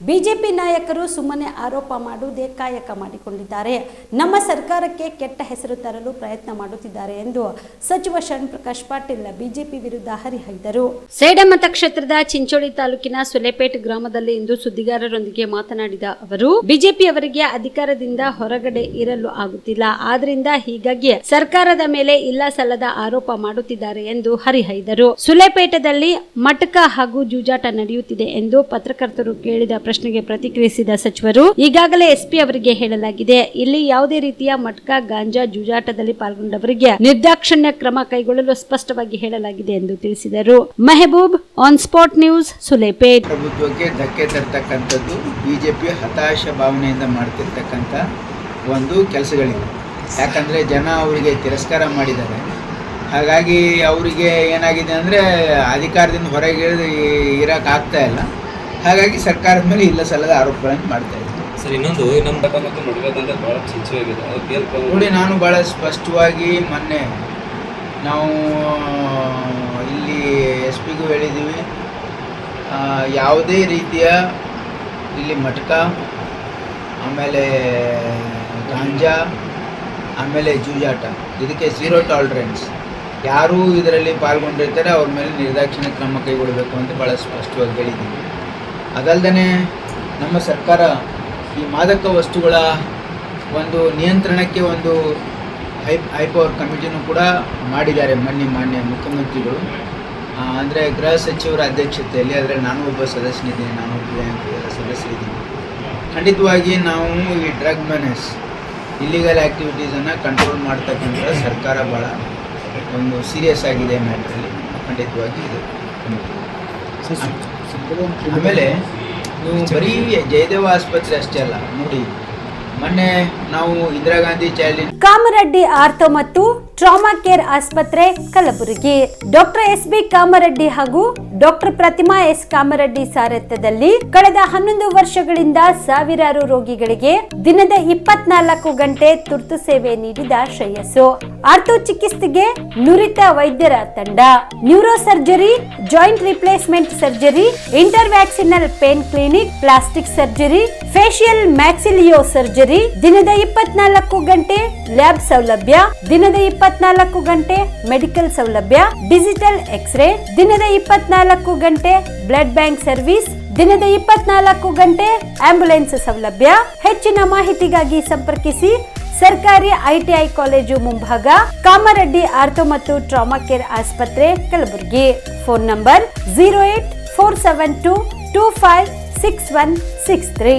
BJP ನಾಯಕರು ಸುಮ್ಮನೆ ಆರೋಪ ಮಾಡುವುದೇ ಕಾಯಕ ಮಾಡಿಕೊಂಡಿದ್ದಾರೆ. ನಮ್ಮ ಸರ್ಕಾರಕ್ಕೆ ಕೆಟ್ಟ ಹೆಸರು ತರಲು ಪ್ರಯತ್ನ ಮಾಡುತ್ತಿದ್ದಾರೆ ಎಂದು ಸಚಿವ ಶರಣ್ ಪ್ರಕಾಶ್ ಪಾಟೀಲ್ ಬಿಜೆಪಿ ವಿರುದ್ಧ ಹರಿಹಾಯ್ದರು. ಸೇಡಂ ಮತಕ್ಷೇತ್ರದ ಚಿಂಚೋಳಿ ತಾಲೂಕಿನ ಸುಲೇಪೇಟ್ ಗ್ರಾಮದಲ್ಲಿ ಇಂದು ಸುದ್ದಿಗಾರರೊಂದಿಗೆ ಮಾತನಾಡಿದ ಅವರು, ಬಿಜೆಪಿಯವರಿಗೆ ಅಧಿಕಾರದಿಂದ ಹೊರಗಡೆ ಇರಲು ಆಗುತ್ತಿಲ್ಲ. ಆದ್ರಿಂದ ಹೀಗಾಗಿ ಸರ್ಕಾರದ ಮೇಲೆ ಇಲ್ಲ ಸಲ್ಲದ ಆರೋಪ ಮಾಡುತ್ತಿದ್ದಾರೆ ಎಂದು ಹರಿಹಾಯ್ದರು. ಸುಲೇಪೇಟದಲ್ಲಿ ಮಟಕ ಹಾಗೂ ಜೂಜಾಟ ನಡೆಯುತ್ತಿದೆ ಎಂದು ಪತ್ರಕರ್ತರು ಕೇಳಿದ ಪ್ರಶ್ನೆಗೆ ಪ್ರತಿಕ್ರಿಯಿಸಿದ ಸಚಿವರು, ಈಗಾಗಲೇ ಎಸ್ಪಿ ಅವರಿಗೆ ಹೇಳಲಾಗಿದೆ, ಇಲ್ಲಿ ಯಾವುದೇ ರೀತಿಯ ಮಟ್ಕ ಗಾಂಜಾ ಜೂಜಾಟದಲ್ಲಿ ಪಾಲ್ಗೊಂಡವರಿಗೆ ನಿರ್ದಾಕ್ಷಣ್ಯ ಕ್ರಮ ಕೈಗೊಳ್ಳಲು ಸ್ಪಷ್ಟವಾಗಿ ಹೇಳಲಾಗಿದೆ ಎಂದು ತಿಳಿಸಿದರು. Mehboob, on spot news, Sulepet. ಪ್ರಭುತ್ವಕ್ಕೆ ಧಕ್ಕೆ ತರ್ತಕ್ಕಂಥದ್ದು ಬಿಜೆಪಿ ಹತಾಶ ಭಾವನೆಯಿಂದ ಮಾಡ್ತಿರ್ತಕ್ಕಂಥ ಒಂದು ಕೆಲಸಗಳಿವೆ. ಯಾಕಂದ್ರೆ ಜನ ಅವರಿಗೆ ತಿರಸ್ಕಾರ ಮಾಡಿದ್ದಾರೆ. ಹಾಗಾಗಿ ಅವರಿಗೆ ಏನಾಗಿದೆ ಅಂದರೆ ಅಧಿಕಾರದಿಂದ ಹೊರಗೆ ಇರೋಕೆ ಆಗ್ತಾ ಇಲ್ಲ. ಹಾಗಾಗಿ ಸರ್ಕಾರದ ಮೇಲೆ ಇಲ್ಲ ಸಲ್ಲದ ಆರೋಪಗಳನ್ನು ಮಾಡ್ತಾ ಇದ್ದಾರೆ. ಸರ್, ಇನ್ನೊಂದು ನೋಡಿ, ನಾನು ಭಾಳ ಸ್ಪಷ್ಟವಾಗಿ ಮೊನ್ನೆ ನಾವು ಇಲ್ಲಿ ಎಸ್ ಪಿಗೂ ಹೇಳಿದ್ದೀವಿ, ಯಾವುದೇ ರೀತಿಯ ಇಲ್ಲಿ ಮಟಕ, ಆಮೇಲೆ ಗಾಂಜಾ, ಆಮೇಲೆ ಜೂಜಾಟ, ಇದಕ್ಕೆ ಝೀರೋ ಟಾಲರೆನ್ಸ್. ಯಾರು ಇದರಲ್ಲಿ ಪಾಲ್ಗೊಂಡಿರ್ತಾರೆ ಅವ್ರ ಮೇಲೆ ನಿರ್ದಾಕ್ಷಿಣ್ಯ ಕ್ರಮ ಕೈಗೊಳ್ಳಬೇಕು ಅಂತ ಭಾಳ ಸ್ಪಷ್ಟವಾಗಿ ಹೇಳಿದ್ದೀವಿ. ಅದಲ್ಲದೆ ನಮ್ಮ ಸರ್ಕಾರ ಈ ಮಾದಕ ವಸ್ತುಗಳ ಒಂದು ನಿಯಂತ್ರಣಕ್ಕೆ ಒಂದು ಹೈ ಪವರ್ ಕಮಿಟಿನೂ ಕೂಡ ಮಾಡಿದ್ದಾರೆ ಮಾನ್ಯ ಮುಖ್ಯಮಂತ್ರಿಗಳು. ಅಂದರೆ ಗೃಹ ಸಚಿವರ ಅಧ್ಯಕ್ಷತೆಯಲ್ಲಿ. ಅದರಲ್ಲಿ ನಾನು ಒಬ್ಬ ಸದಸ್ಯನಿದ್ದೀನಿ, ನಾನು ಸದಸ್ಯರಿದ್ದೀನಿ. ಖಂಡಿತವಾಗಿ ನಾವು ಈ ಡ್ರಗ್ ಮೆನೆಸ್, ಇಲ್ಲಿಗಲ್ ಆ್ಯಕ್ಟಿವಿಟೀಸನ್ನು ಕಂಟ್ರೋಲ್ ಮಾಡ್ತಕ್ಕಂಥ ಸರ್ಕಾರ ಭಾಳ ಒಂದು ಸೀರಿಯಸ್ ಆಗಿದೆ ಮ್ಯಾಟ್ರಲ್ಲಿ. ಖಂಡಿತವಾಗಿ ಇದು. ಆಮೇಲೆ ನೀವು ಬರೀ ಜಯದೇವ ಆಸ್ಪತ್ರೆ ಅಷ್ಟೇ ಅಲ್ಲ, ನೋಡಿ ಮೊನ್ನೆ ನಾವು ಇಂದಿರಾ ಗಾಂಧಿ ಚೈಲ್ಡ್ ಕಾಮರೆಡ್ಡಿ ಆರ್ಥೋ ಮತ್ತು ಟ್ರಾಮಾ ಕೇರ್ ಆಸ್ಪತ್ರೆ Kalaburagi, doctor S B Kamareddy ಹಾಗೂ ಡಾಕ್ಟರ್ ಪ್ರತಿಮಾ ಎಸ್ ಕಾಮರೆಡ್ಡಿ ಸಾರಥ್ಯದಲ್ಲಿ ಕಳೆದ 11 ವರ್ಷಗಳಿಂದ ಸಾವಿರಾರು ರೋಗಿಗಳಿಗೆ ದಿನದ 24 ಗಂಟೆ ತುರ್ತು ಸೇವೆ ನೀಡಿದ ಶ್ರೇಯಸ್ಸು. ಆರ್ಥೋ ಚಿಕಿತ್ಸೆಗೆ ನುರಿತ ವೈದ್ಯರ ತಂಡ, neuro surgery, joint replacement surgery, interventional pain clinic, plastic surgery, facial maxillo surgery, ದಿನದ 24 ಗಂಟೆ ಲ್ಯಾಬ್ ಸೌಲಭ್ಯ, ದಿನದ 24 ಗಂಟೆ ಮೆಡಿಕಲ್ ಸೌಲಭ್ಯ, ಡಿಜಿಟಲ್ ಎಕ್ಸ್ರೇ, ದಿನದ 24 ಗಂಟೆ ಬ್ಲಡ್ ಬ್ಯಾಂಕ್ ಸರ್ವಿಸ್, ದಿನದ 24 ಗಂಟೆ ಆಂಬ್ಯುಲೆನ್ಸ್ ಸೌಲಭ್ಯ. ಹೆಚ್ಚಿನ ಮಾಹಿತಿಗಾಗಿ ಸಂಪರ್ಕಿಸಿ ಸರ್ಕಾರಿ ಐಟಿಐ ಕಾಲೇಜು ಮುಂಭಾಗ, ಕಾಮರೆಡ್ಡಿ ಆರ್ಥೋ ಮತ್ತು ಟ್ರಾಮಾ ಕೇರ್ ಆಸ್ಪತ್ರೆ ಕಲಬುರಗಿ. Phone number 084722566163.